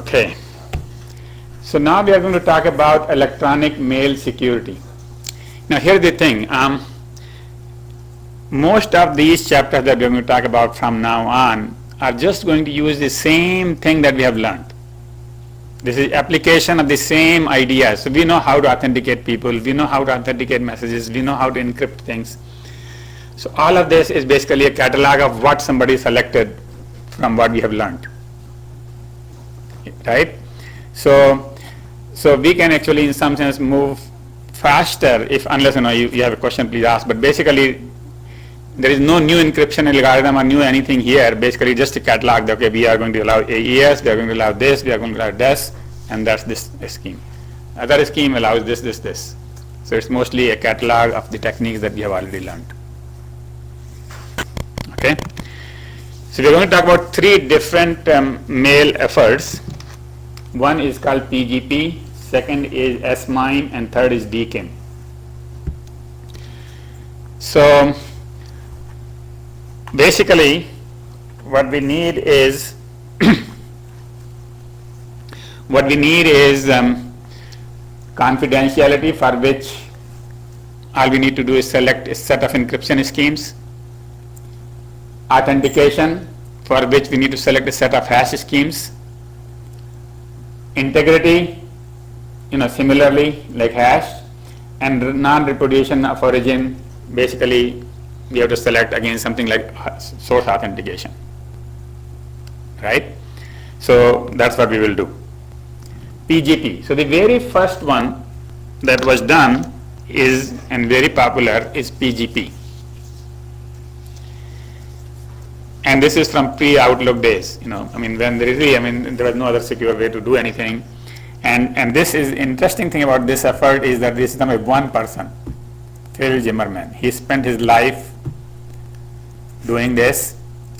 Okay. So now we are going to talk about electronic mail security. Now here's the thing. Most of these chapters that we're going to talk about from now on are just going to use the same thing that we have learned. This is application of the same ideas. So we know how to authenticate people, we know how to authenticate messages, we know how to encrypt things. So all of this is basically a catalog of what somebody selected from what we have learned. Right? So we can actually in some sense move faster if, unless you have a question, please ask. But basically there is no new encryption algorithm or new anything here. Basically just a catalog that, okay, we are going to allow AES, we are going to allow this, we are going to allow this, and that's this scheme. Other scheme allows this, this, this. So it's mostly a catalog of the techniques that we have already learned. Okay. So we're going to talk about three different mail efforts. One is called PGP, second is SMIME, and third is DCIM. So basically what we need is confidentiality, for which all we need to do is select a set of encryption schemes. Authentication, for which we need to select a set of hash schemes. Integrity, similarly like hash. And non-repudiation of origin, basically we have to select again something like source authentication. Right? So that's what we will do. PGP. So the very first one that was done is, and very popular, is PGP. And this is from pre-Outlook days. When there was no other secure way to do anything. And this is interesting thing about this effort is that this is done by one person, Phil Zimmerman. He spent his life doing this.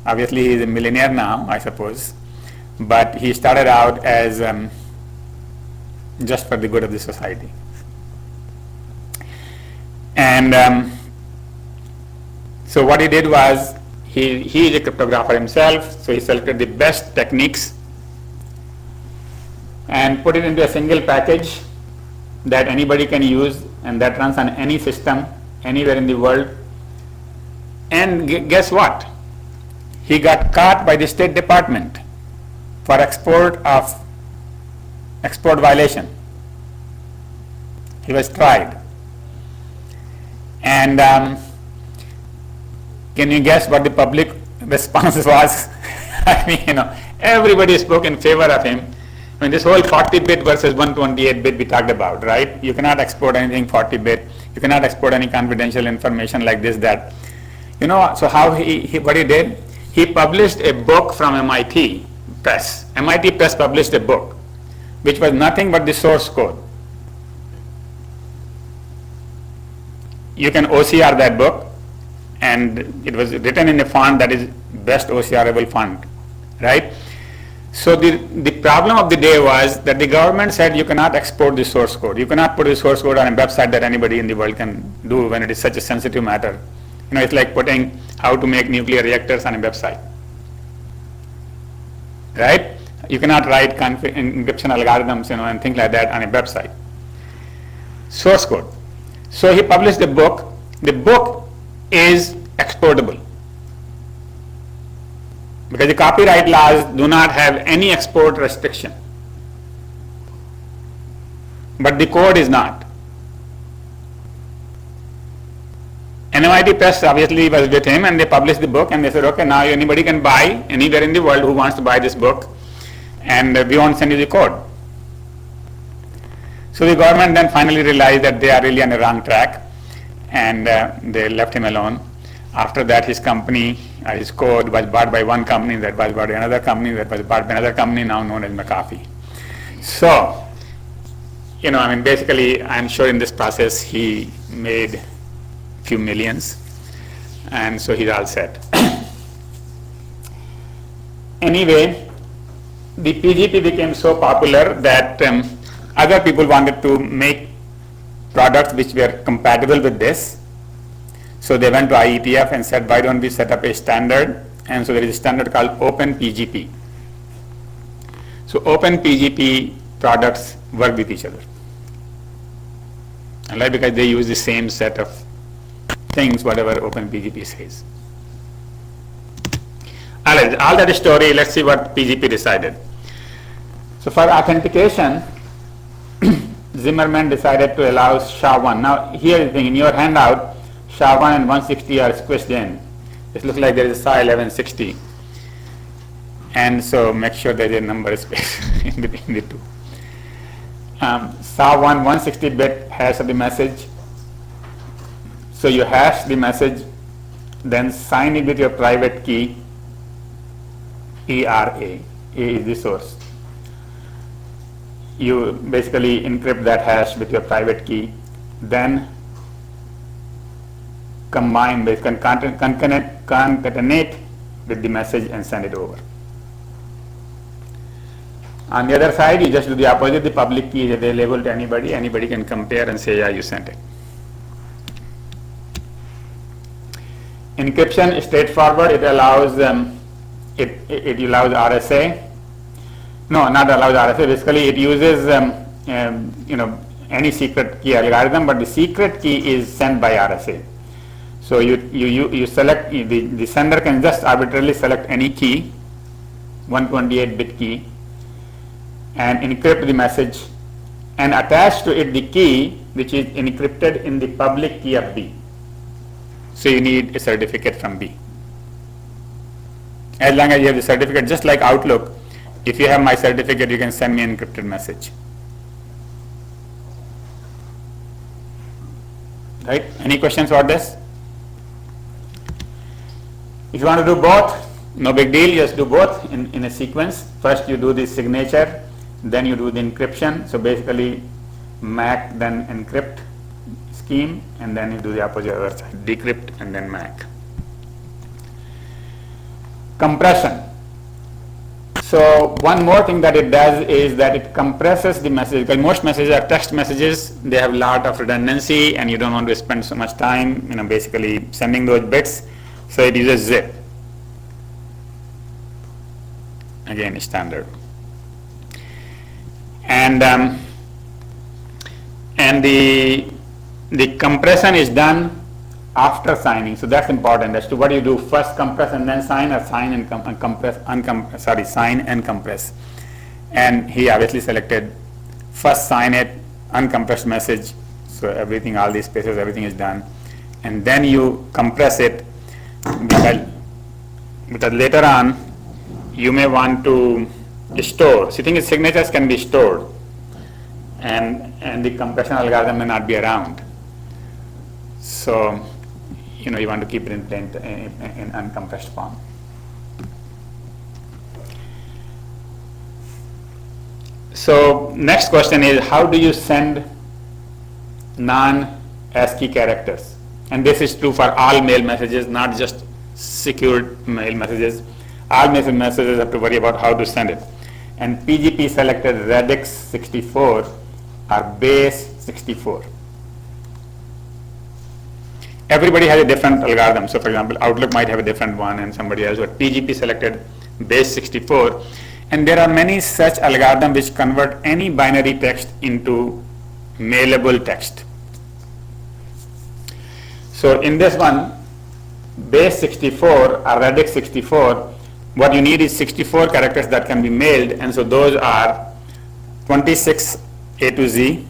Obviously, he is a millionaire now, I suppose. But he started out as just for the good of the society. And so what he did was, he is a cryptographer himself, so he selected the best techniques and put it into a single package that anybody can use and that runs on any system anywhere in the world. And guess what? He got caught by the State Department for export violation. He was tried. And can you guess what the public response was? Everybody spoke in favor of him. This whole 40-bit versus 128-bit we talked about, right? You cannot export anything 40-bit. You cannot export any confidential information like this, that. So how what he did? He published a book from MIT Press. MIT Press published a book, which was nothing but the source code. You can OCR that book, and it was written in a font that is best OCRable font, right? So the problem of the day was that the government said you cannot export the source code. You cannot put the source code on a website that anybody in the world can do when it is such a sensitive matter. It's like putting how to make nuclear reactors on a website, right? You cannot write encryption algorithms, and things like that on a website. Source code. So he published a book. The book is exportable because the copyright laws do not have any export restriction, but the code is not. MIT Press obviously was with him, and they published the book, and they said, okay, now anybody can buy anywhere in the world who wants to buy this book, and we won't send you the code. So the government then finally realized that they are really on the wrong track, and they left him alone. After that, his company, his code was bought by one company, that was bought by another company, that was bought by another company, now known as McAfee. So, basically, I'm sure in this process he made few millions, and so he's all set. Anyway, the PGP became so popular that other people wanted to make products which were compatible with this. So they went to IETF and said, why don't we set up a standard? And so there is a standard called Open PGP. So So open PGP products work with each other. And right, because they use the same set of things, whatever open PGP says. Alright, all that story, let's see what PGP decided. So for authentication, Zimmerman decided to allow SHA-1. Now here is the thing, in your handout, SHA-1 and 160 are squished in. It looks like there is a SHA-1160. And so make sure there is a number space in between the two. SHA-1 160-bit hash of the message. So you hash the message, then sign it with your private key, ERA. A is the source. You basically encrypt that hash with your private key, then concatenate with the message and send it over. On the other side, you just do the opposite. The public key is available to anybody. Anybody can compare and say, yeah, you sent it. Encryption is straightforward. It allows it allows RSA. No, not allows RSA. Basically, it uses any secret key algorithm, but the secret key is sent by RSA. So you select, the sender can just arbitrarily select any key, 128-bit key, and encrypt the message and attach to it the key which is encrypted in the public key of B. So you need a certificate from B. As long as you have the certificate, just like Outlook, if you have my certificate, you can send me an encrypted message. Right? Any questions about this? If you want to do both, no big deal, just do both in a sequence. First you do the signature, then you do the encryption. So basically MAC then encrypt scheme, and then you do the opposite other side, decrypt and then MAC. Compression. So one more thing that it does is that it compresses the message, because most messages are text messages. They have a lot of redundancy and you don't want to spend so much time basically sending those bits. So it uses zip. Again, standard. And the compression is done after signing. So that's important as to what you do, first compress and then sign, or sign and sign and compress. And he obviously selected first sign it, uncompressed message. So everything, all these spaces, everything is done. And then you compress it, because later on you may want to store. So you think signatures can be stored, and the compression algorithm may not be around. So you want to keep it in uncompressed form. So next question is, how do you send non-ASCII characters? And this is true for all mail messages, not just secured mail messages. All mail messages have to worry about how to send it. And PGP selected Radix 64 or base 64. Everybody has a different algorithm. So for example, Outlook might have a different one and somebody else, but PGP selected base 64. And there are many such algorithms which convert any binary text into mailable text. So in this one, base 64 or Radix 64, what you need is 64 characters that can be mailed, and so those are 26 A to Z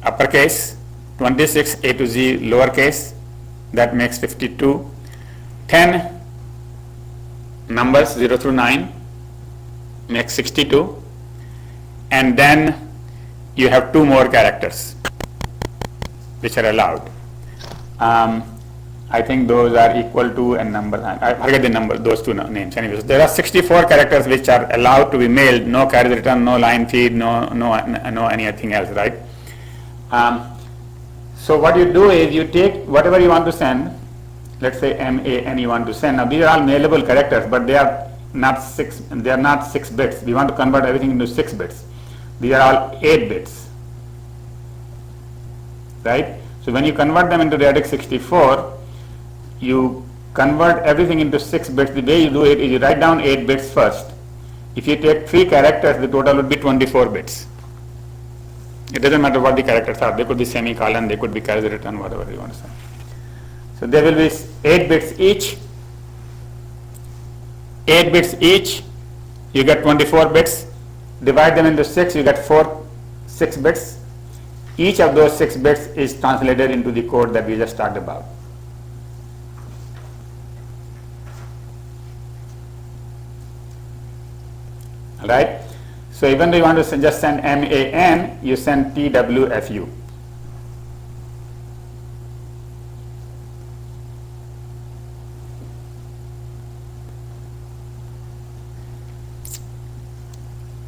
uppercase, 26 A to Z lowercase, that makes 52, 10 numbers 0 through 9 makes 62, and then you have 2 more characters which are allowed. I think those are equal to and number, I forget the number, those two names. Anyways, there are 64 characters which are allowed to be mailed, no carriage return, no line feed, no anything else, right? So what you do is you take whatever you want to send, let's say MAN you want to send. Now these are all mailable characters, but they are not 6 bits. We want to convert everything into 6 bits. These are all 8 bits, right? So when you convert them into Radix 64, you convert everything into 6 bits. The way you do it is you write down 8 bits first, If you take 3 characters, the total would be 24 bits. It doesn't matter what the characters are. They could be semicolon, they could be character return, whatever you want to say. So there will be 8 bits each. 8 bits each, you get 24 bits. Divide them into 6, you get 6 bits. Each of those 6 bits is translated into the code that we just talked about. Alright? So even though you want to just send MAN, you send TWFU.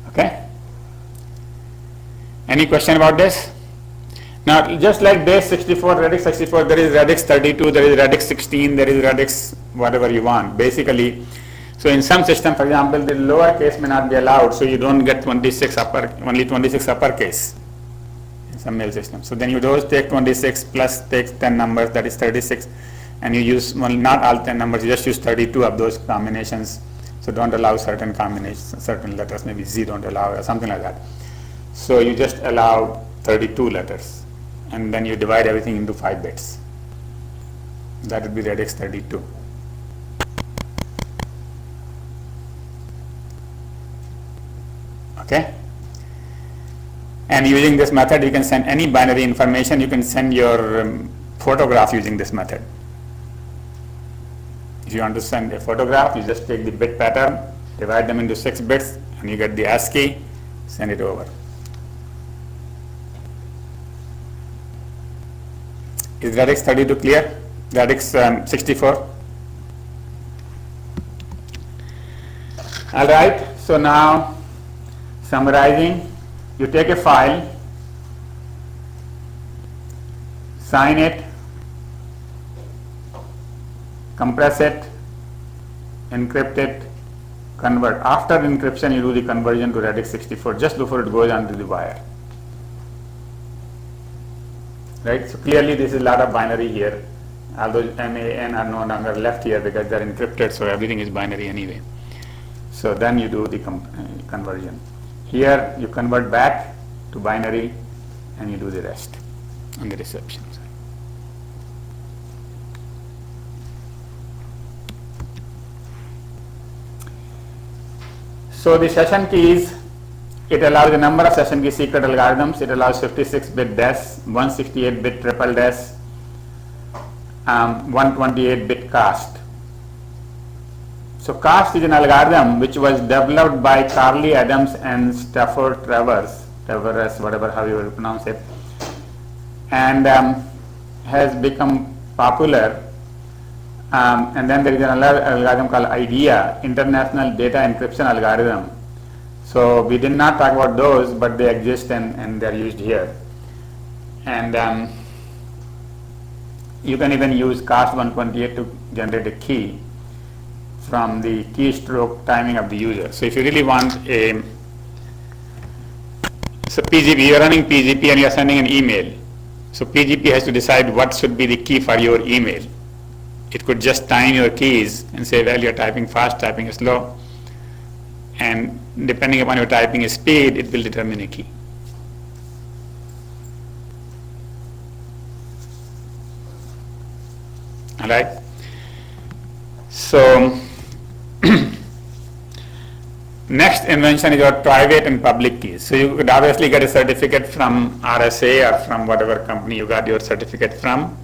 Okay? Any question about this? Now, just like base 64, radix 64, there is radix 32, there is radix 16, there is radix whatever you want. Basically, so in some system, for example, the lower case may not be allowed, so you don't get 26 only 26 uppercase in some mail system. So then you don't take 26 plus take 10 numbers, that is 36, and you use, well, not all 10 numbers, you just use 32 of those combinations. So don't allow certain combinations, certain letters, maybe Z don't allow or something like that. So you just allow 32 letters, and then you divide everything into 5 bits. That would be radix 32. Okay? And using this method, you can send any binary information. You can send your photograph using this method. If you want to send a photograph, you just take the bit pattern, divide them into 6 bits, and you get the ASCII, send it over. Is radix 32 clear? Radix 64? All right, so now summarizing, you take a file, sign it, compress it, encrypt it, convert. After encryption, you do the conversion to radix 64 just before it goes onto the wire. Right? So clearly this is a lot of binary here, although MAN are no longer left here because they are encrypted, so everything is binary anyway. So then you do the conversion. Here you convert back to binary and you do the rest on the reception side. So the session keys, it allows a number of session key secret algorithms. It allows 56-bit DES, 168-bit triple DES, 128-bit cast. So cast is an algorithm which was developed by Carly Adams and Stafford Travers, whatever how you will pronounce it, and has become popular. And then there is another algorithm called IDEA, International Data Encryption Algorithm. So we did not talk about those, but they exist and they are used here. And you can even use cast 128 to generate a key from the keystroke timing of the user. So if you really want a, so PGP, you are running PGP and you are sending an email. So PGP has to decide what should be the key for your email. It could just time your keys and say, well, you are typing fast, typing slow, and depending upon your typing speed, it will determine a key. All right. So next invention is your private and public keys. So you could obviously get a certificate from RSA or from whatever company you got your certificate from.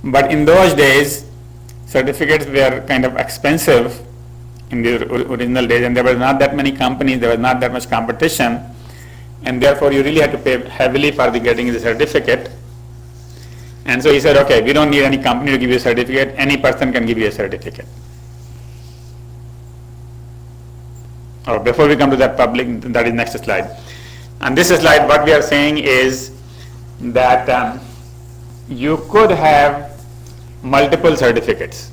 But in those days, certificates were kind of expensive in the original days, and there were not that many companies, there was not that much competition, and therefore you really had to pay heavily for getting the certificate. And so he said, okay, we don't need any company to give you a certificate, any person can give you a certificate. Oh, before we come to that public, that is next slide. On this slide, what we are saying is that you could have multiple certificates,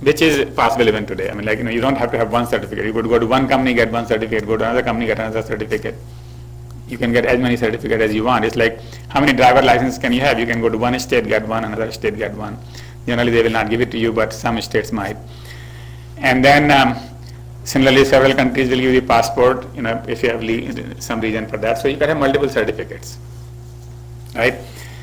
which is possible even today. I mean, like, you don't have to have one certificate. You could go to one company, get one certificate, go to another company, get another certificate. You can get as many certificates as you want. It's like, how many driver licenses can you have? You can go to one state, get one, another state, get one. Generally, they will not give it to you, but some states might. And then Similarly, several countries will give you passport, if you have some reason for that. So you can have multiple certificates, right?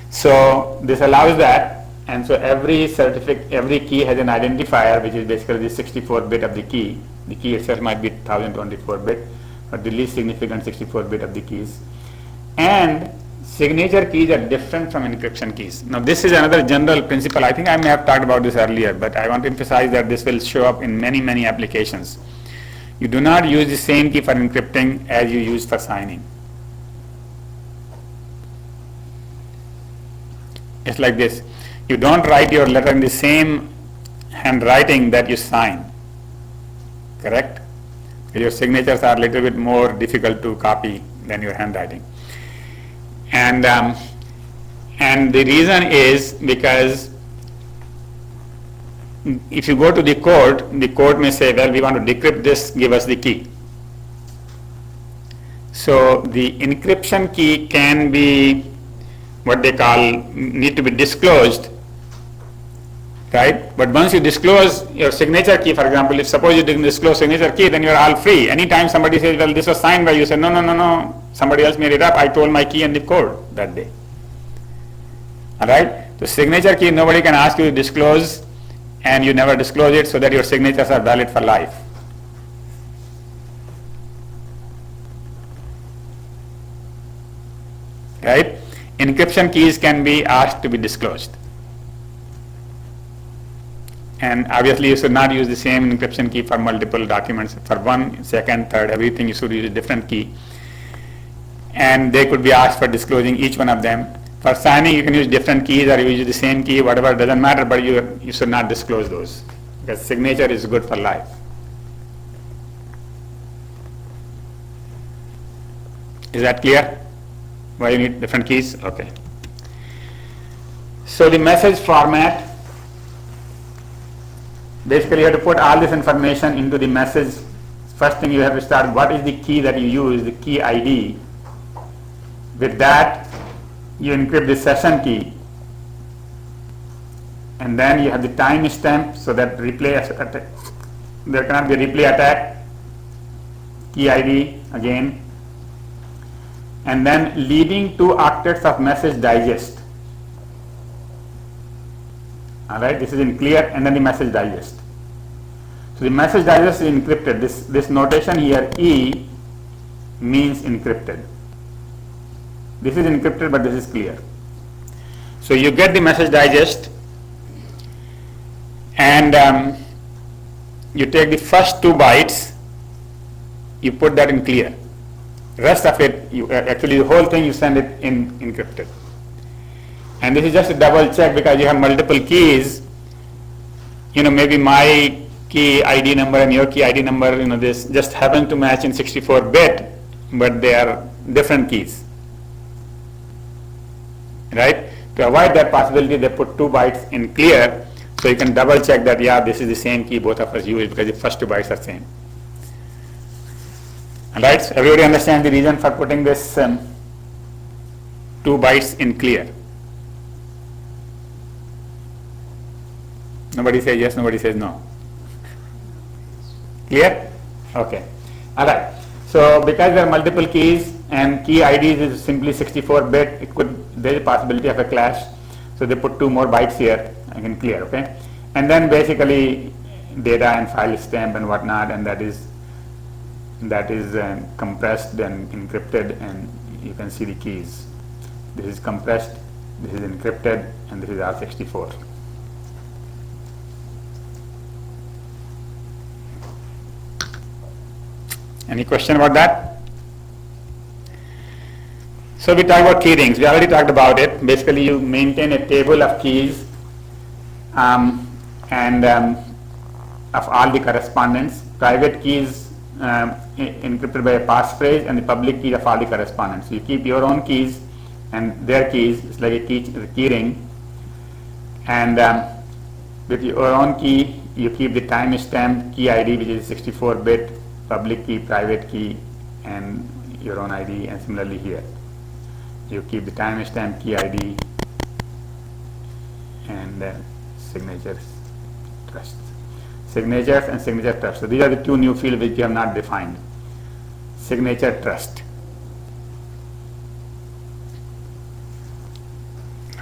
So this allows that, and so every key has an identifier, which is basically the 64-bit of the key. The key itself might be 1024-bit, but the least significant 64-bit of the keys. And signature keys are different from encryption keys. Now this is another general principle. I think I may have talked about this earlier, but I want to emphasize that this will show up in many, many applications. You do not use the same key for encrypting as you use for signing. It's like this. You don't write your letter in the same handwriting that you sign, correct? Your signatures are a little bit more difficult to copy than your handwriting. And the reason is because if you go to the court may say, well, we want to decrypt this, give us the key. So the encryption key can be what they need to be disclosed, right? But once you disclose your signature key, for example, if suppose you didn't disclose signature key, then you're all free. Anytime somebody says, well, this was signed by you, say, no, somebody else made it up. I told my key in the code that day. All right? So signature key, nobody can ask you to disclose, and you never disclose it so that your signatures are valid for life. Right? Encryption keys can be asked to be disclosed. And obviously you should not use the same encryption key for multiple documents. For one, second, third, everything you should use a different key. And they could be asked for disclosing each one of them. For signing, you can use different keys or you use the same key, whatever, doesn't matter, but you should not disclose those, because signature is good for life. Is that clear? Why you need different keys? Okay. So the message format, basically you have to put all this information into the message. First thing you have to start, what is the key that you use, the key ID. With that, you encrypt the session key, and then you have the time stamp so that there cannot be a replay attack, key ID again, and then leaving 2 octets of message digest. Alright, this is in clear, and then the message digest. So the message digest is encrypted. This notation here, E, means encrypted. This is encrypted, but this is clear. So you get the message digest, and you take the first 2 bytes, you put that in clear. Rest of it, actually the whole thing you send it in encrypted. And this is just a double check because you have multiple keys. Maybe my key ID number and your key ID number, this just happen to match in 64-bit, but they are different keys. Right? To avoid that possibility, they put 2 bytes in clear, so you can double check that, yeah, this is the same key both of us use, because the first 2 bytes are same. Alright, so everybody understands the reason for putting this 2 bytes in clear. Nobody says yes, nobody says no. Clear? Okay. Alright. So because there are multiple keys and key IDs is simply 64-bit, there is a possibility of a clash. So they put 2 more bytes here, again clear, okay? And then basically data and file stamp and whatnot, and that is compressed and encrypted, and you can see the keys. This is compressed, this is encrypted, and this is R64. Any question about that? So we talked about key rings. We already talked about it. Basically, you maintain a table of keys of all the correspondence. Private keys encrypted by a passphrase, and the public key of all the correspondence. So you keep your own keys and their keys. It's like a key ring. And with your own key, you keep the timestamp key ID, which is 64-bit. Public key, private key, and your own ID, and similarly here. You keep the timestamp key ID and signatures, trust. Signatures and signature trust. So these are the two new fields which we have not defined. Signature trust.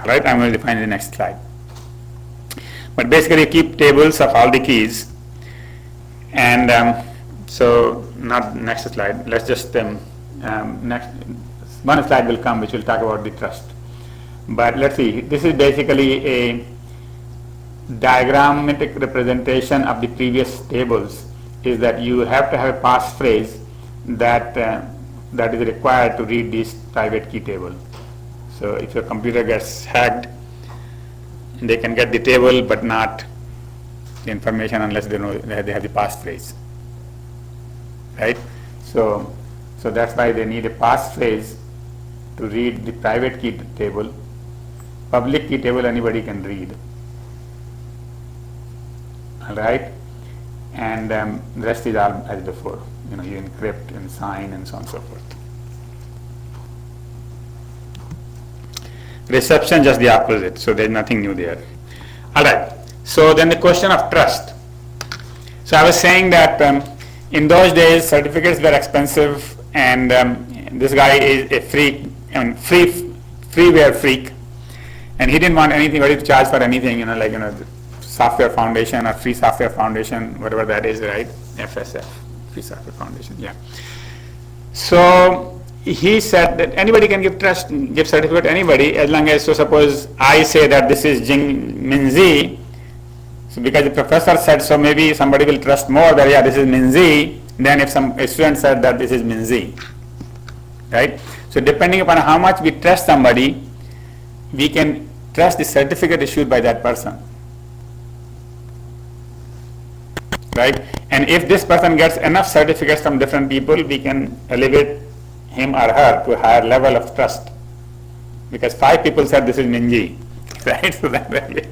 Alright, I'm going to define in the next slide. But basically you keep tables of all the keys, and so not next slide, let's just next one slide will come which will talk about the trust. But let's see, this is basically a diagrammatic representation of the previous tables. Is that you have to have a passphrase that that is required to read this private key table. So if your computer gets hacked, they can get the table but not the information unless they know they have the passphrase, right? So that's why they need a passphrase to read the private key table. Public key table anybody can read, all right? And the rest is all as before. You know, you encrypt and sign and so on and so forth. Reception, just the opposite, so there's nothing new there. All right, so then the question of trust. So I was saying that in those days certificates were expensive, and this guy is a freak, freeware freak, and he didn't want anybody to charge for anything, you know, like, you know, Software Foundation or Free Software Foundation, whatever that is, right? FSF, Free Software Foundation, yeah. So he said that anybody can give certificate to anybody as long as, so suppose I say that this is Jing Minzi, so because the professor said so, maybe somebody will trust more that, yeah, this is Minzi, than if a student said that this is Minzi, right? So depending upon how much we trust somebody, we can trust the certificate issued by that person, right? And if this person gets enough certificates from different people, we can elevate him or her to a higher level of trust, because 5 people said this is Minji, right? So that really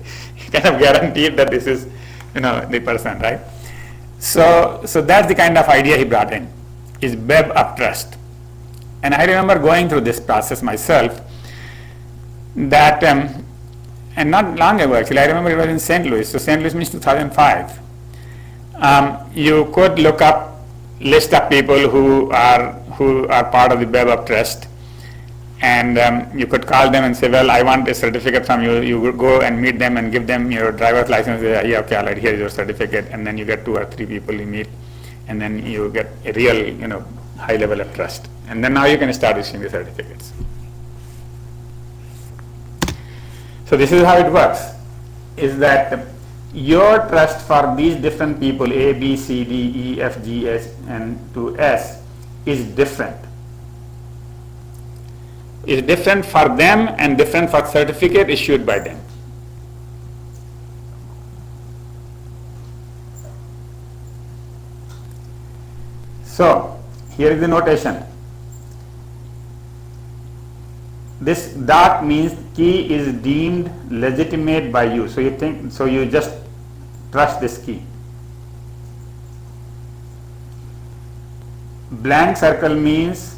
kind of guaranteed that this is, you know, the person, right? So that's the kind of idea he brought in, is web of trust. And I remember going through this process myself, that and not long ago actually, I remember it was in St. Louis. So St. Louis means 2005. You could look up list of people who are part of the web of trust, and you could call them and say, well, I want a certificate from you. You would go and meet them and give them your driver's license. Yeah, okay, all right, here is your certificate. And then you get 2 or 3 people you meet, and then you get a real, you know, high level of trust. And then now you can start issuing the certificates. So this is how it works, is that your trust for these different people, A, B, C, D, E, F, G, S, and to S, is different. Is different for them and different for certificate issued by them. So here is the notation. This dot means key is deemed legitimate by you. So you just trust this key. Blank circle means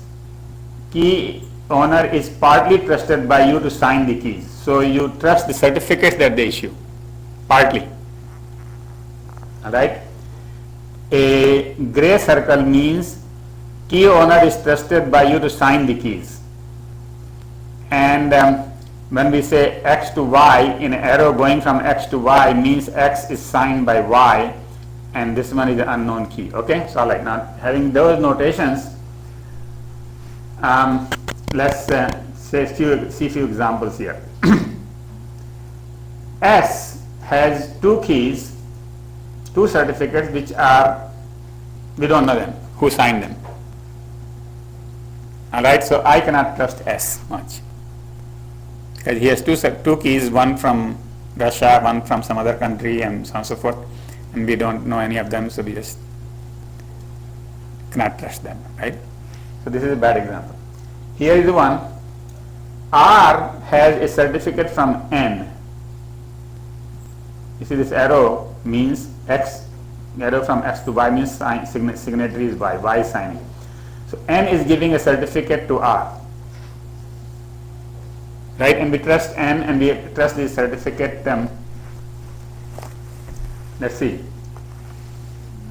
key owner is partly trusted by you to sign the keys. So you trust the certificates that they issue, partly. All right. A gray circle means key owner is trusted by you to sign the keys. And when we say X to Y, in an arrow going from X to Y means X is signed by Y, and this one is an unknown key. Okay, so like now having those notations, let's see a few examples here. S has 2 keys, 2 certificates which are, we don't know them, who signed them. All right, so I cannot trust S much, because he has 2 keys, one from Russia, one from some other country, and so on and so forth, and we don't know any of them, so we just cannot trust them, right? So this is a bad example. Here is the one. R has a certificate from N. You see this arrow means X, arrow from X to Y means signatory is Y signing. So N is giving a certificate to R, right? And we trust N and we trust the certificate. Let's see.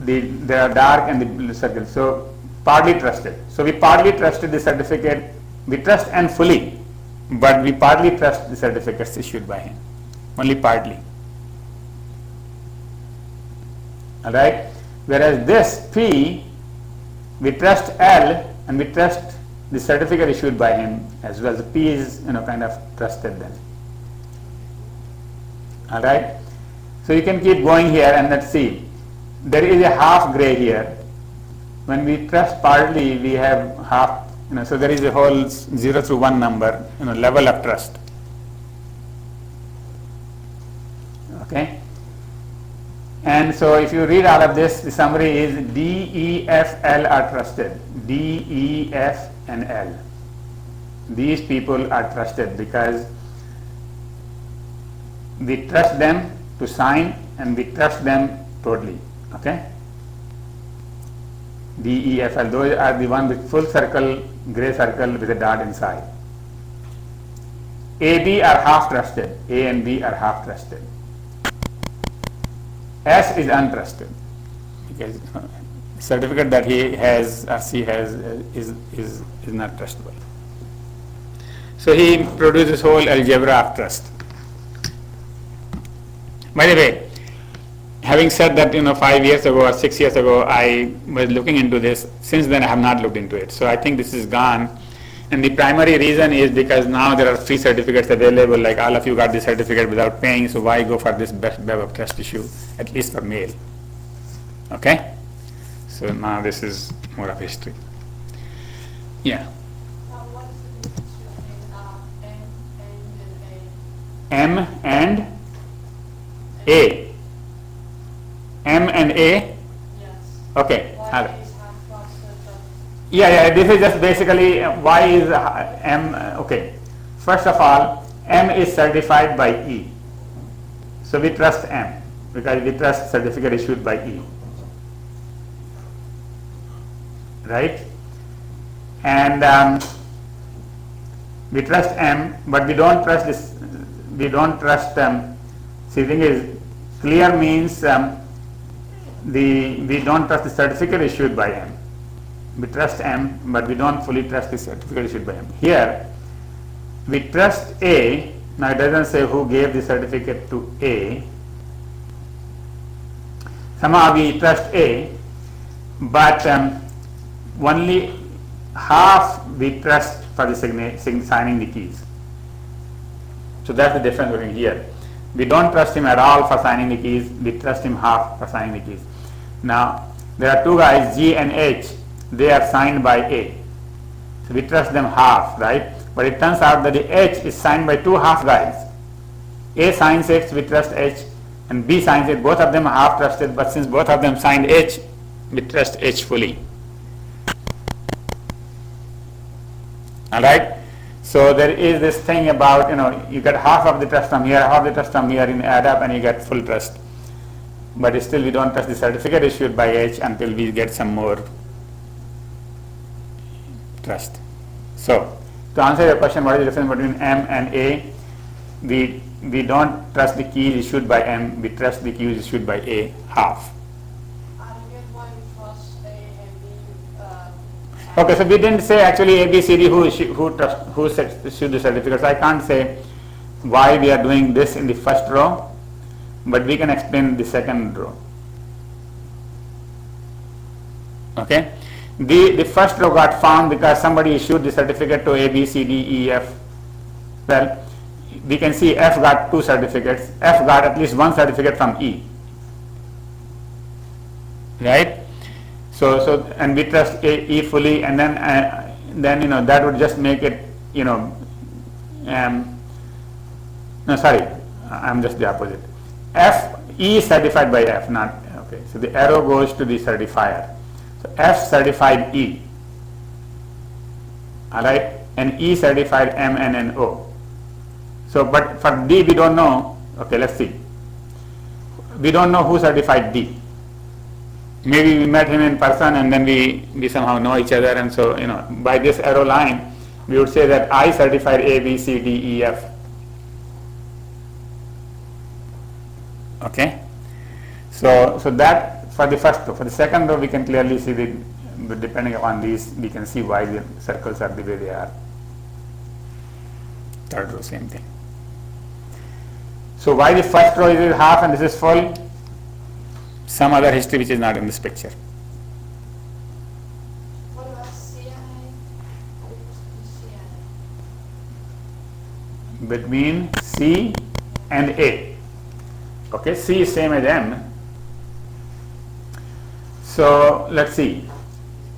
there are dark and the blue circles. So partly trusted. So we partly trusted the certificate. We trust N fully, but we partly trust the certificates issued by him. Only partly. Alright? Whereas this P, we trust L and we trust the certificate issued by him as well. So P is kind of trusted then. Alright? So you can keep going here and let's see. There is a half gray here. When we trust partly, we have half, so there is a whole 0 through 1 number, level of trust. Okay? And so if you read all of this, the summary is D, E, F, L are trusted. D, E, F and L. These people are trusted because we trust them to sign and we trust them totally. Okay? D, E, F, L, those are the one with full circle, gray circle with a dot inside. A, B are half trusted. A and B are half trusted. S is untrusted because certificate that he has or she has is not trustable. So he produces whole algebra of trust. By the way, having said that 5 years ago or 6 years ago I was looking into this, since then I have not looked into it. So I think this is gone, and the primary reason is because now there are free certificates available, like all of you got this certificate without paying, so why go for this best web of trust issue, at least for mail. Okay? So now this is more of history. Yeah. What's the difference between M and A. M and A? Yes. Okay. Why is half trusted? Yeah, this is just basically why is M, okay. First of all, M is certified by E. So we trust M because we trust certificate issued by E. Right? And we trust M, but we don't trust this, we don't trust, see, the thing is, clear means we don't trust the certificate issued by M. We trust M, but we don't fully trust the certificate issued by M. Here, we trust A. Now it doesn't say who gave the certificate to A. Somehow we trust A, but only half we trust for the signing the keys. So that's the difference between here. We don't trust him at all for signing the keys. We trust him half for signing the keys. Now, there are two guys, G and H. They are signed by A. So we trust them half, right? But it turns out that the H is signed by two half guys. A signs H, we trust H, and B signs it. Both of them are half trusted, but since both of them signed H, we trust H fully. Alright? So there is this thing about, you get half of the trust from here, half the trust from here, and add up and you get full trust. But still we don't trust the certificate issued by H until we get some more trust. So, to answer your question, what is the difference between M and A? We don't trust the keys issued by M, we trust the keys issued by A half. I don't get why you trust A and B. Okay, so we didn't say actually A, B, C, D who issued the certificates. I can't say why we are doing this in the first row, but we can explain the second row. Okay, the first row got found because somebody issued the certificate to A, B, C, D, E, F. Well, we can see F got two certificates. F got at least one certificate from E. Right? So and we trust E fully, and then that would just make it no, sorry, I'm just the opposite. E is certified by F, not okay. So the arrow goes to the certifier. So F certified E. All right, and E certified M, N, and O. So, but for D we don't know. Okay, let's see. We don't know who certified D. Maybe we met him in person and then we somehow know each other, and so by this arrow line we would say that I certified A, B, C, D, E, F. Okay, so that for the first row. For the second row, we can clearly see depending upon these, we can see why the circles are the way they are. Third row, same thing. So why the first row is half and this is full? Some other history which is not in this picture. What about CNA? How do you put CNA? Between C and A. Okay, C is same as M. So let's see.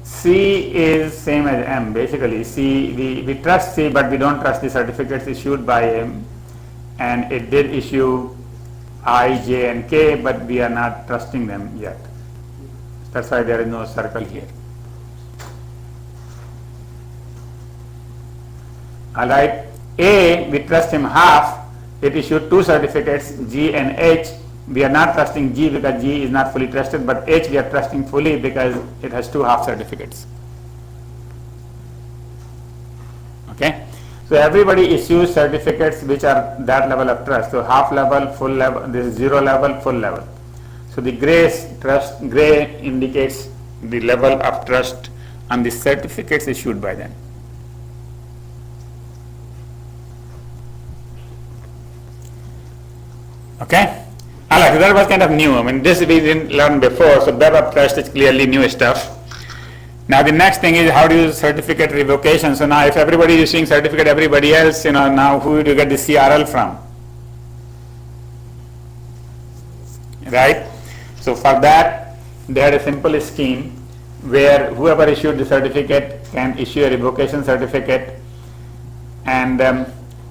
C is same as M. Basically, C, we trust C, but we don't trust the certificates issued by M. And it did issue I, J, and K, but we are not trusting them yet. That's why there is no circle here. All right. A, we trust him half. It issued 2 certificates, G and H. We are not trusting G because G is not fully trusted, but H we are trusting fully because it has 2 half certificates. Okay. So everybody issues certificates which are that level of trust. So half level, full level, this is 0 level, full level. So the gray indicates the level of trust on the certificates issued by them. Okay. Alright, so that was kind of new. I mean, this we didn't learn before, so web of trust is clearly new stuff. Now the next thing is how to use certificate revocation. So now if everybody is using certificate, everybody else, now who do you get the CRL from? Right? So for that, they had a simple scheme where whoever issued the certificate can issue a revocation certificate, and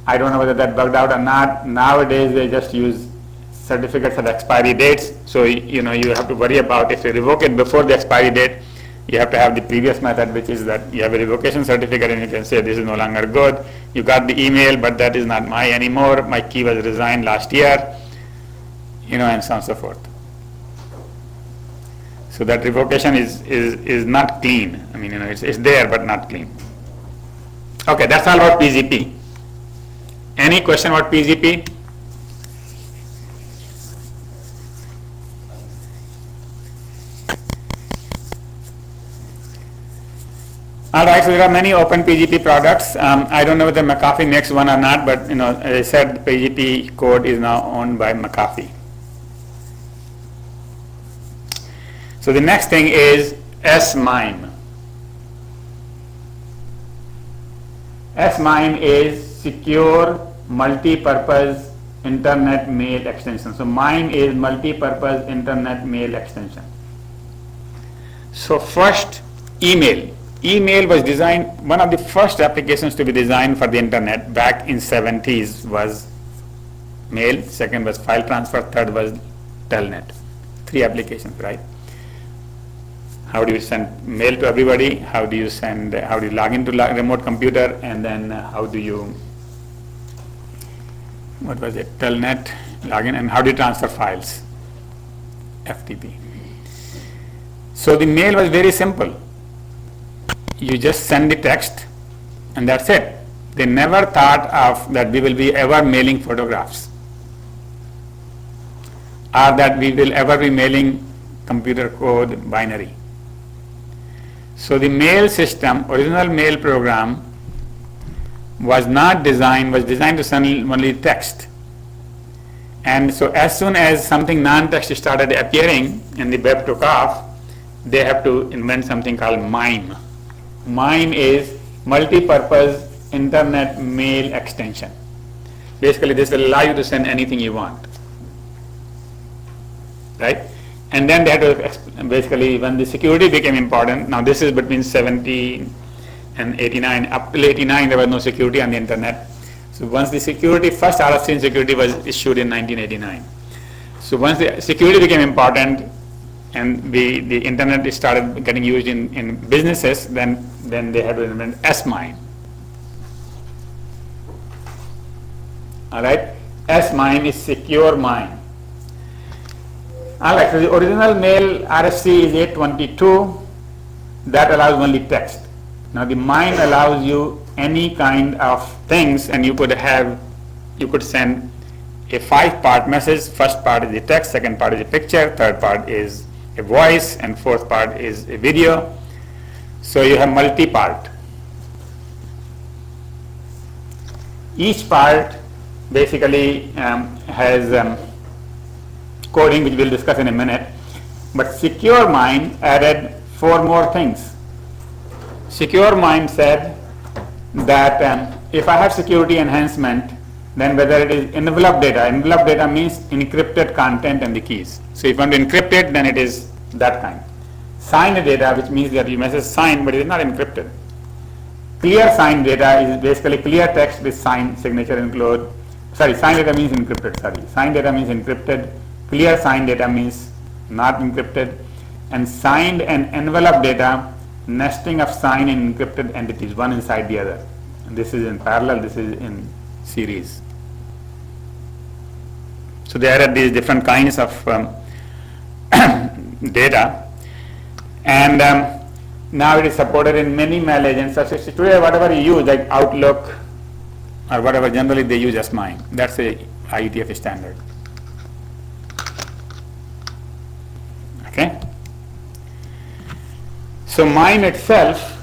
I don't know whether that bugged out or not. Nowadays they just use certificates of expiry dates. So you have to worry about if you revoke it before the expiry date, you have to have the previous method, which is that you have a revocation certificate and you can say this is no longer good. You got the email, but that is not mine anymore. My key was resigned last year, and so on and so forth. So that revocation is not clean. I mean, it's there but not clean. Okay, that's all about PGP. Any question about PGP? All right, so there are many open PGP products. I don't know whether McAfee makes one or not, but as I said, the PGP code is now owned by McAfee. So the next thing is SMIME. SMIME is Secure Multi-Purpose Internet Mail Extension. So MIME is Multi-Purpose Internet Mail Extension. So first, email. Email was designed, one of the first applications to be designed for the internet back in 70s was mail, second was file transfer, third was telnet. 3 applications, right? How do you send mail to everybody? How do you log into remote computer? And then how do you, telnet, login, and how do you transfer files? FTP. So the mail was very simple. You just send the text and that's it. They never thought of that we will be ever mailing photographs or that we will ever be mailing computer code binary. So the mail system, original mail program was designed to send only text. And so as soon as something non-text started appearing and the web took off, they have to invent something called MIME. MIME is Multi-Purpose Internet Mail Extension. Basically, this will allow you to send anything you want, right? And then they had to basically, when the security became important, now this is between 70 and 89, up till 89 there was no security on the internet. So once the security, first RFC security was issued in 1989. So once the security became important and the internet started getting used in businesses, then they had to invent SMIME. All right, SMIME is Secure MIME. All right, so the original mail RFC is 822. That allows only text. Now the MIME allows you any kind of things, and you could send a 5-part message. First part is the text, second part is a picture, third part is a voice, and fourth part is a video. So you have multi-part. Each part basically has coding, which we'll discuss in a minute. But Secure MIME added 4 more things. Secure MIME said that if I have security enhancement, then whether it is envelope data means encrypted content and the keys. So if you want to encrypt it, then it is that kind. Signed data, which means that your message is signed, but it is not encrypted. Clear signed data is basically clear text with signed signature include. Signed data means encrypted. Signed data means encrypted. Clear signed data means not encrypted. And signed and envelope data, nesting of signed and encrypted entities, one inside the other. And this is in parallel, this is in series. So they added these different kinds of data, and now it is supported in many mail agents. So today, whatever you use, like Outlook or whatever, generally they use just MIME. That's a IETF standard. Okay. So MIME itself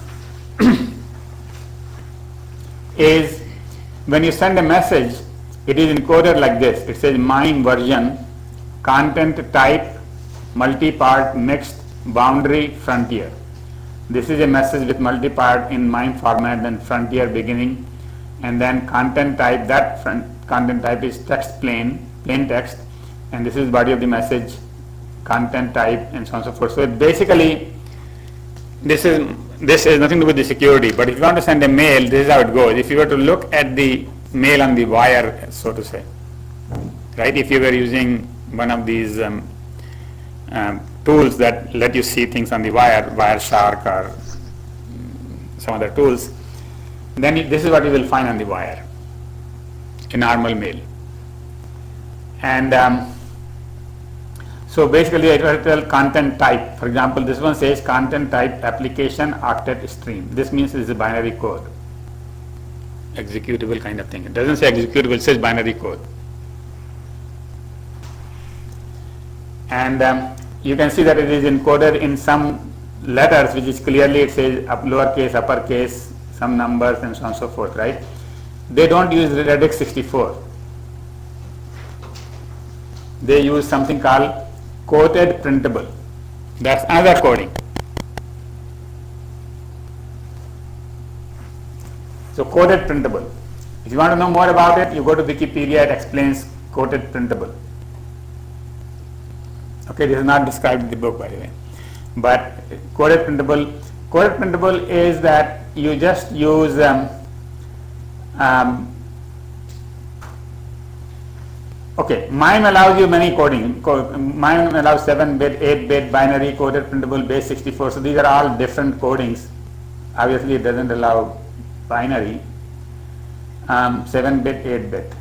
is, when you send a message, it is encoded like this. It says MIME version, content type, multi-part, mixed, boundary, frontier. This is a message with multi-part in MIME format, then frontier beginning, and then content type. That content type is text plain text, and this is body of the message, content type, and so on and so forth. So basically, this is nothing to do with the security. But if you want to send a mail, this is how it goes. If you were to look at the mail on the wire, so to say, right? If you were using one of these tools that let you see things on the wire, Wireshark or some other tools, then this is what you will find on the wire, a normal mail. And so basically it will tell content type. For example, this one says content type application octet stream. This means it is a binary code, executable kind of thing. It doesn't say executable, it says binary code. And you can see that it is encoded in some letters, which is clearly, it says lowercase, uppercase, some numbers, and so on and so forth, right? They don't use Radix 64. They use something called coded printable. That's another coding. So coded printable. If you want to know more about it, you go to Wikipedia. It explains coded printable. Okay, this is not described in the book, by the way. But coded printable is that you just use okay, MIME allows you many coding. MIME allows 7-bit, 8-bit, binary, coded printable, base 64. So these are all different codings. Obviously, it doesn't allow binary. 7-bit, 8-bit,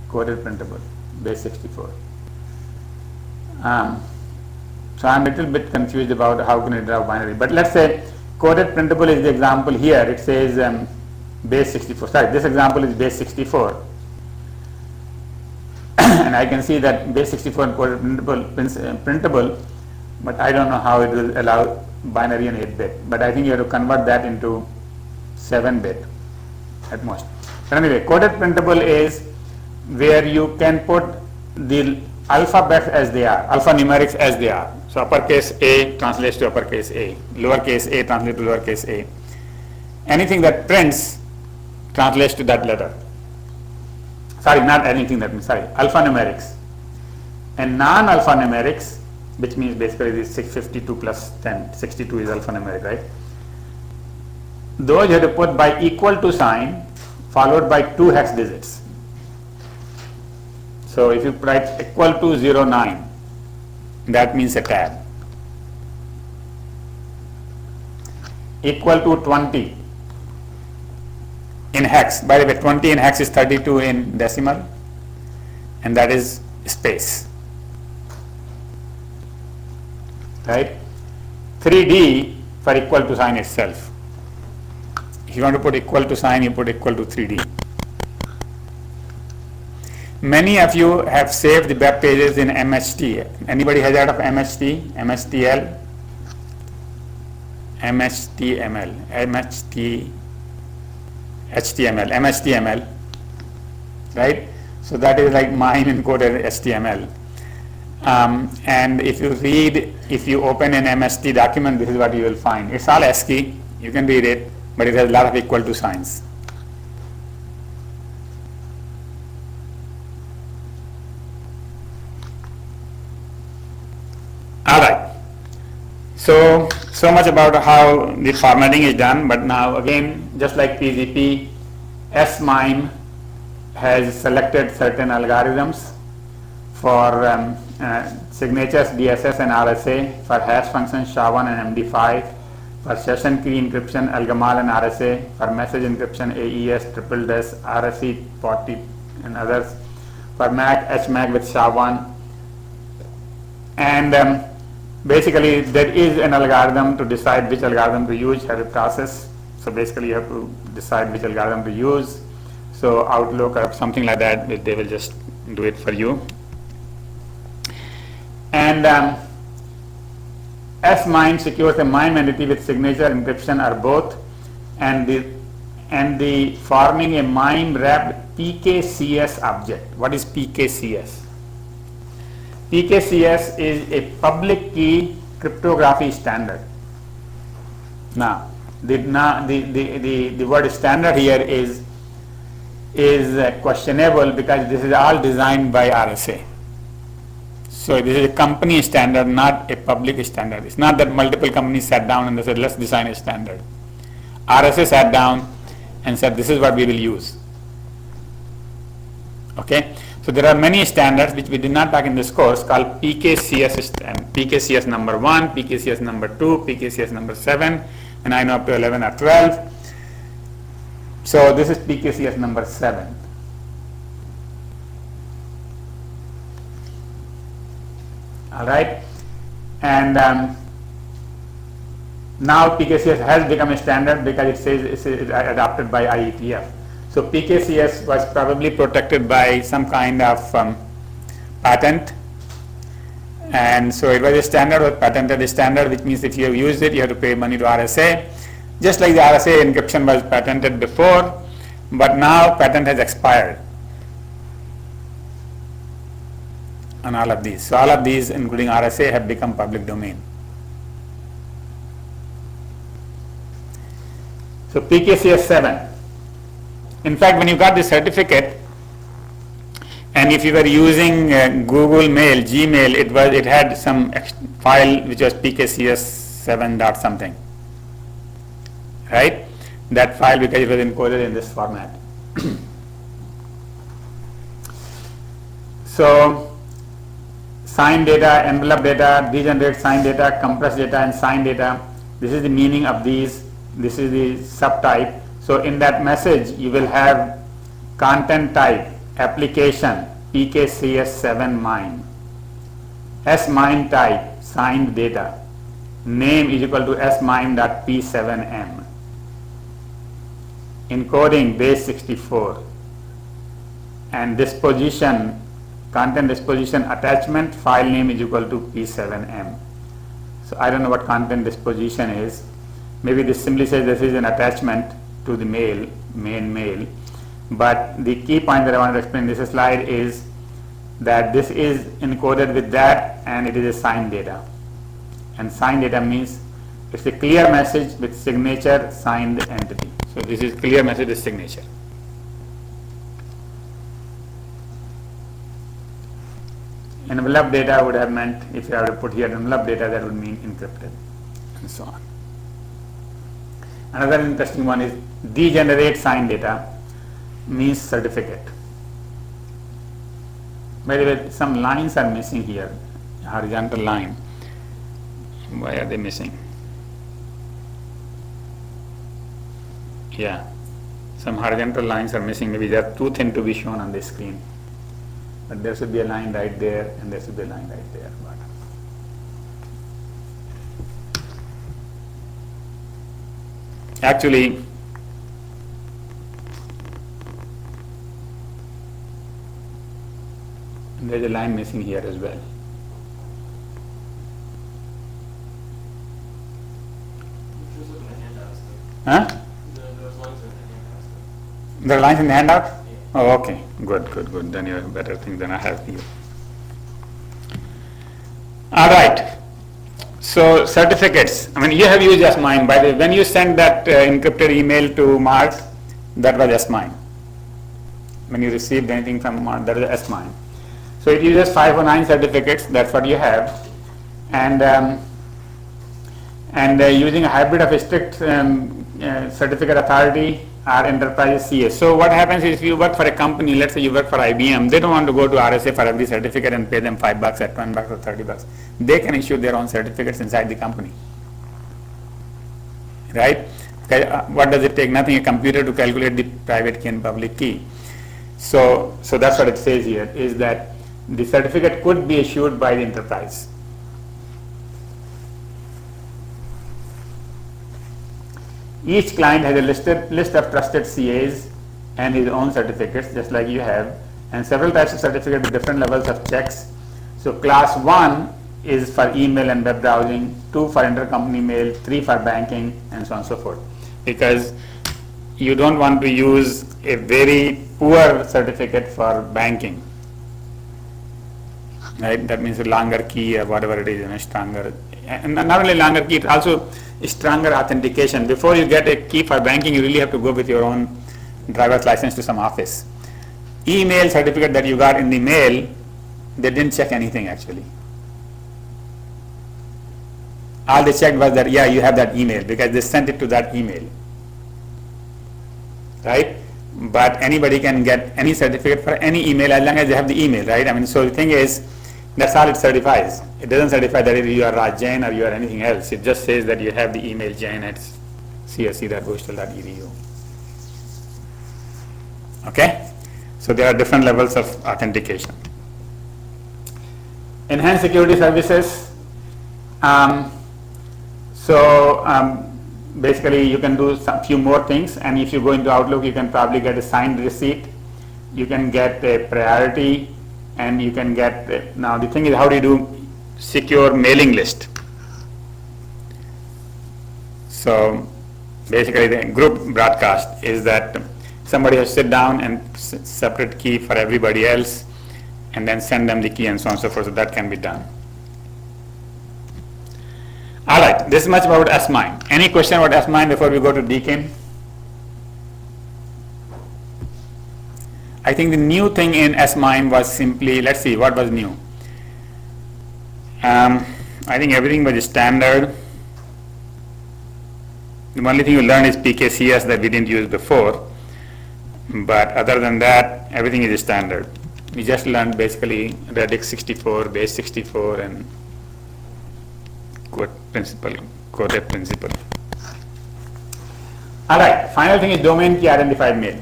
coded printable, base 64. So I'm a little bit confused about how can it allow binary. But let's say coded printable is the example here. It says base 64. Sorry, this example is base 64. And I can see that base 64 and coded printable, but I don't know how it will allow binary and 8-bit. But I think you have to convert that into 7-bit at most. But anyway, coded printable is where you can put the alphabets as they are, alphanumerics as they are. So uppercase A translates to uppercase A, lowercase a translates to lowercase a. Anything that prints translates to that letter. Sorry, not anything that means, sorry, alphanumerics. And non-alphanumerics, which means basically this 652 plus 10, 62 is alphanumeric, right? Those you have to put by equal to sign followed by 2 hex digits. So if you write equal to 09, that means a tab. Equal to 20 in hex. By the way, 20 in hex is 32 in decimal, and that is space. Right? 3D for equal to sign itself. If you want to put equal to sign, you put equal to 3D. Many of you have saved the web pages in MHT. Anybody has heard of MHT, MHTL, MHTML, MHT, HTML, MHTML, right? So that is like MIME encoded HTML. And if you open an MHT document, this is what you will find. It's all ASCII, you can read it, but it has a lot of equal to signs. Alright, so much about how the formatting is done, but now again, just like PGP, S-MIME has selected certain algorithms for signatures, DSS and RSA, for hash functions, SHA-1 and MD5, for session key encryption, ALGMAL and RSA, for message encryption, AES, triple DES, RSE40 and others, for MAC, HMAC with SHA-1, and basically there is an algorithm to decide which algorithm to use, have a process. So basically you have to decide which algorithm to use. So Outlook or something like that, they will just do it for you. And S-MIME secures a MIME entity with signature, encryption or both, and the forming a MIME wrapped PKCS object. What is PKCS? PKCS is a public key cryptography standard. Now, the word standard here is questionable because this is all designed by RSA. So this is a company standard, not a public standard. It's not that multiple companies sat down and they said, let's design a standard. RSA sat down and said, this is what we will use. Okay? So there are many standards which we did not talk in this course called PKCS, PKCS number 1, PKCS number 2, PKCS number 7, and I know up to 11 or 12. So this is PKCS number 7. All right, and now PKCS has become a standard because it says it's adopted by IETF. So PKCS was probably protected by some kind of patent, and so it was a standard, was patented a standard, which means if you have used it, you have to pay money to RSA. Just like the RSA encryption was patented before, but now patent has expired on all of these. So all of these, including RSA, have become public domain. So PKCS 7. In fact, when you got the certificate, and if you were using Google Mail, Gmail, it had some file which was PKCS 7 dot something, right? That file, because it was encoded in this format. So signed data, envelope data, degenerate signed data, compressed data, and signed data. This is the meaning of these. This is the subtype. So in that message, you will have content type, application, PKCS7 MIME, S-MIME type, signed data, name is equal to smime.p7m, encoding base 64, and disposition, content disposition attachment, file name is equal to p7m. So I don't know what content disposition is. Maybe this simply says this is an attachment to the mail, main mail. But the key point that I want to explain in this slide is that this is encoded with that, and it is a signed data. And signed data means it's a clear message with signature signed entity. So this is clear message with signature. Envelope data would have meant, if you have to put here envelope data, that would mean encrypted, and so on. Another interesting one is degenerate signed data means certificate. By the way, some lines are missing here, horizontal line. Why are they missing? Yeah, some horizontal lines are missing. Maybe they are too thin to be shown on the screen. But there should be a line right there, and there should be a line right there. Actually, There's a line missing here as well. Huh? There are lines in the handout? Oh, okay. Good. Then you have a better thing than I have here. All right. So certificates. I mean, you have used S/MIME. By the way, when you send that encrypted email to Mark, that was S/MIME. When you received anything from Mark, that is S/MIME. So it uses 509 certificates. That's what you have, and using a hybrid of a strict certificate authority or enterprise CS. So what happens is if you work for a company, let's say you work for IBM, they don't want to go to RSA for every certificate and pay them $5 or $10 or $30. They can issue their own certificates inside the company, right? Okay, what does it take? Nothing, a computer to calculate the private key and public key. So that's what it says here, is that the certificate could be issued by the enterprise. Each client has a list of trusted CAs and his own certificates, just like you have, and several types of certificates with different levels of checks. So class 1 is for email and web browsing, 2 for intercompany mail, 3 for banking, and so on and so forth. Because you don't want to use a very poor certificate for banking, right? That means a longer key or whatever it is, stronger. And not only longer key, it also stronger authentication. Before you get a key for banking, you really have to go with your own driver's license to some office. Email certificate that you got in the mail, they didn't check anything actually. All they checked was that, yeah, you have that email, because they sent it to that email, right? But anybody can get any certificate for any email as long as they have the email, right? I mean, so the thing is, that's all it certifies. It doesn't certify that you are Raj Jain or you are anything else. It just says that you have the email Jain at CSE.edu. Okay? So there are different levels of authentication. Enhanced security services. Basically you can do a few more things, and if you go into Outlook, you can probably get a signed receipt. You can get a priority, and you can get, now the thing is, how do you do secure mailing list? So basically the group broadcast is that somebody has to sit down and separate key for everybody else and then send them the key and so on and so forth, so that can be done. Alright, this much about S/MIME. Any question about S/MIME before we go to DCIM? I think the new thing in S/MIME was simply, let's see, what was new? I think everything was standard. The only thing you learned is PKCS that we didn't use before, but other than that, everything is standard. We just learned basically Radix 64, base 64, and coded principle. Alright, final thing is domain key identified mail.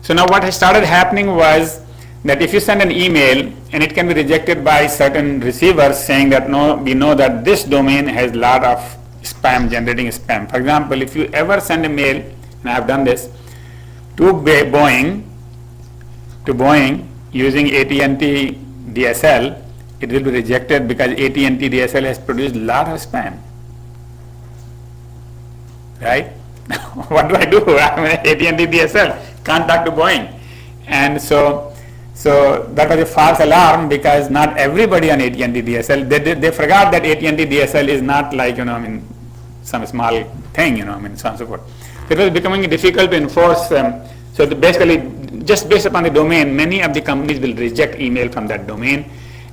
So now what has started happening was that if you send an email and it can be rejected by certain receivers saying that no, we know that this domain has a lot of spam, generating spam. For example, if you ever send a mail, and I have done this, to Boeing using AT&T DSL, it will be rejected because AT&T DSL has produced a lot of spam. Right? What do I do? I'm an AT&T DSL, can't talk to Boeing. And so that was a false alarm, because not everybody on AT&T DSL, they forgot that AT&T DSL is not like, some small thing, so on and so forth. It was becoming difficult to enforce. So basically, just based upon the domain, many of the companies will reject email from that domain.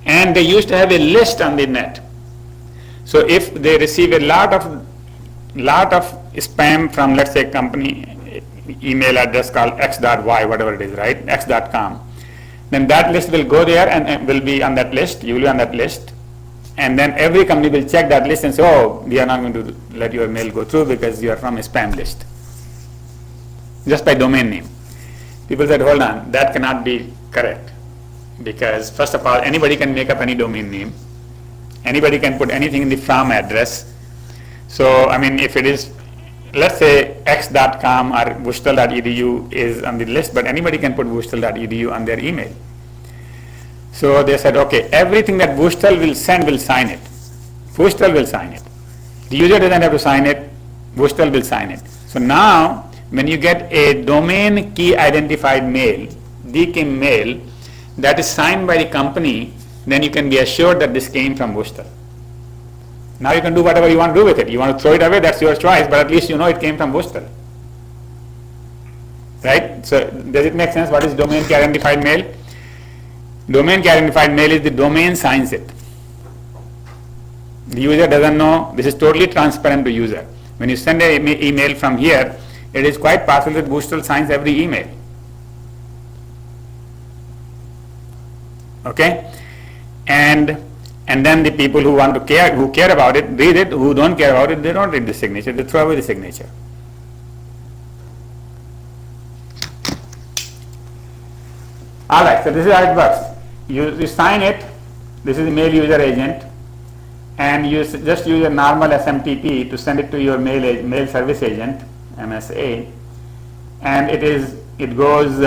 And they used to have a list on the net. So if they receive a lot of spam from, let's say, a company email address called x.y, whatever it is, right, x.com, then that list will go there and will be on that list. You will be on that list. And then every company will check that list and say, oh, we are not going to let your mail go through because you are from a spam list, just by domain name. People said, hold on, that cannot be correct, because first of all, anybody can make up any domain name. Anybody can put anything in the from address. So, if it is, let's say, x.com or wushtel.edu is on the list, but anybody can put wushtel.edu on their email. So they said, okay, everything that Boostel will send will sign it. Boostel will sign it. The user doesn't have to sign it, Boostel will sign it. So now, when you get a domain key identified mail, DKIM mail, that is signed by the company, then you can be assured that this came from Boostel. Now you can do whatever you want to do with it. You want to throw it away, that's your choice, but at least you know it came from Boostel. Right? So does it make sense? What is domain key identified mail? Domain key identified mail is the domain signs it. The user doesn't know. This is totally transparent to user. When you send an email from here, it is quite possible that Boostel signs every email. Okay? And then the people who care about it, read it. Who don't care about it, they don't read the signature. They throw away the signature. All right. So this is how it works. You sign it. This is the mail user agent, and you just use a normal SMTP to send it to your mail service agent, MSA, and it goes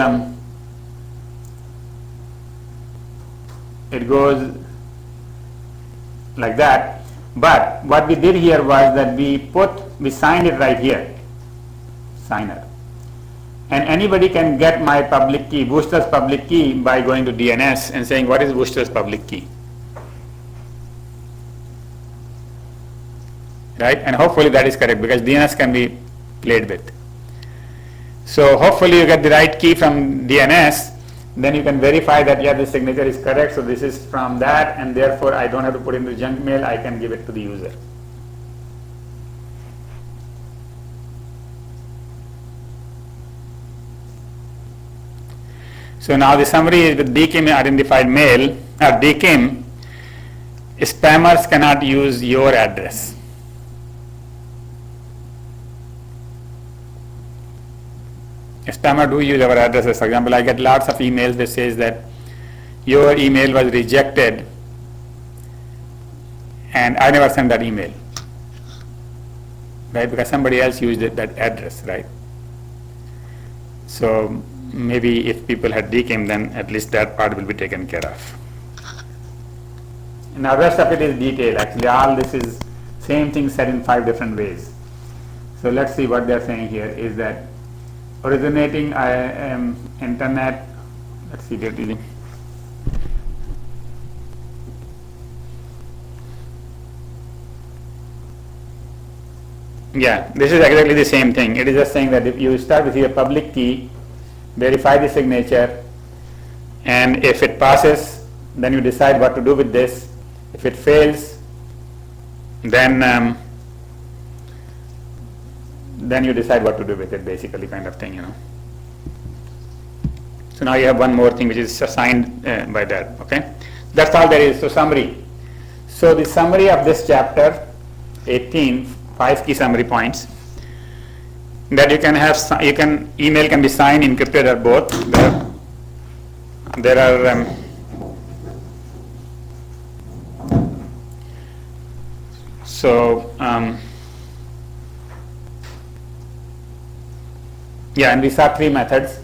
like that. But what we did here was that we signed it right here, signer. And anybody can get my public key, Boostel's public key, by going to DNS and saying, what is Boostel's public key? Right? And hopefully that is correct, because DNS can be played with. So hopefully you get the right key from DNS, then you can verify that, yeah, the signature is correct, so this is from that, and therefore I don't have to put in the junk mail, I can give it to the user. So now the summary is with DKIM identified mail, or DKIM, spammers cannot use your address. Spammer do use our addresses. For example, I get lots of emails that says that your email was rejected and I never sent that email, right? Because somebody else used that address, right? So maybe if people had DKIM, then at least that part will be taken care of. Now rest of it is detail. Actually all this is same thing said in 5 different ways. So let's see what they are saying here is that originating internet, let's see, yeah, this is exactly the same thing. It is just saying that if you start with your public key, verify the signature, and if it passes, then you decide what to do with this. If it fails, then you decide what to do with it, basically, kind of thing, So now you have one more thing which is assigned by that. Okay, that's all there is. So summary. So the summary of this chapter 18, 5 key summary points. That you can have, email can be signed, encrypted, or both. There are yeah, and we saw 3 methods.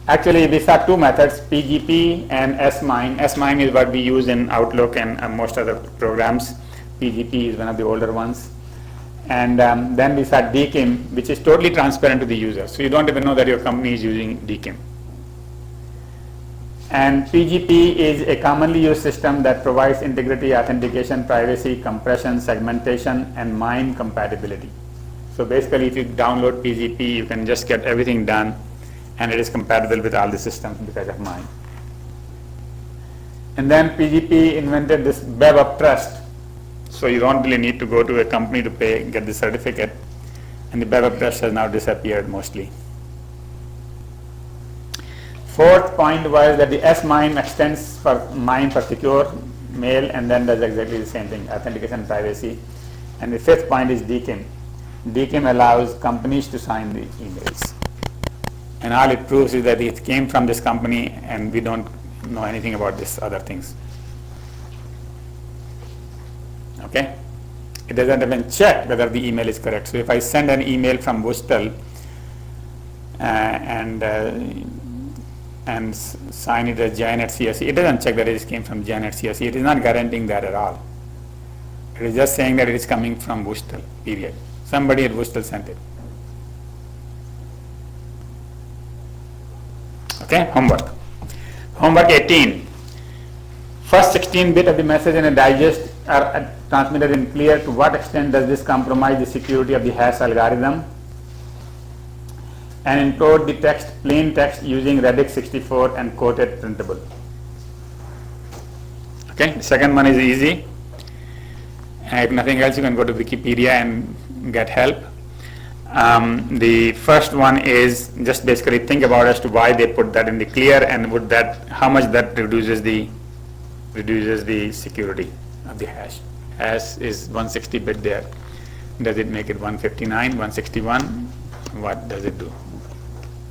Actually, we saw 2 methods, PGP and S-MIME. S-MIME is what we use in Outlook and most other programs. PGP is one of the older ones. And then we saw DKIM, which is totally transparent to the user. So you don't even know that your company is using DKIM. And PGP is a commonly used system that provides integrity, authentication, privacy, compression, segmentation, and MIME compatibility. So basically, if you download PGP, you can just get everything done, and it is compatible with all the systems because of MIME. And then PGP invented this web of trust. So you don't really need to go to a company to get the certificate, and the web of trust has now disappeared mostly. 4th point was that the S-MIME extends for MIME for secure mail and then does exactly the same thing, authentication, privacy. And the 5th point is DKIM. DKIM allows companies to sign the emails. And all it proves is that it came from this company and we don't know anything about this other things. Okay? It doesn't even check whether the email is correct. So if I send an email from Boostel and and sign it as Jan at CSE. It doesn't check that it came from Jan at CSE. It is not guaranteeing that at all. It is just saying that it is coming from Worcester, period. Somebody at Worcester sent it. Okay, homework. Homework 18. First 16-bit of the message in a digest are transmitted in clear. To what extent does this compromise the security of the hash algorithm? And encode the text, plain text, using Radix 64 and quoted printable. Okay, the second one is easy. If nothing else, you can go to Wikipedia and get help. The first one is just basically think about as to why they put that in the clear, and would that, how much that reduces the security of the hash. Hash is 160 bit there. Does it make it 159, 161? What does it do?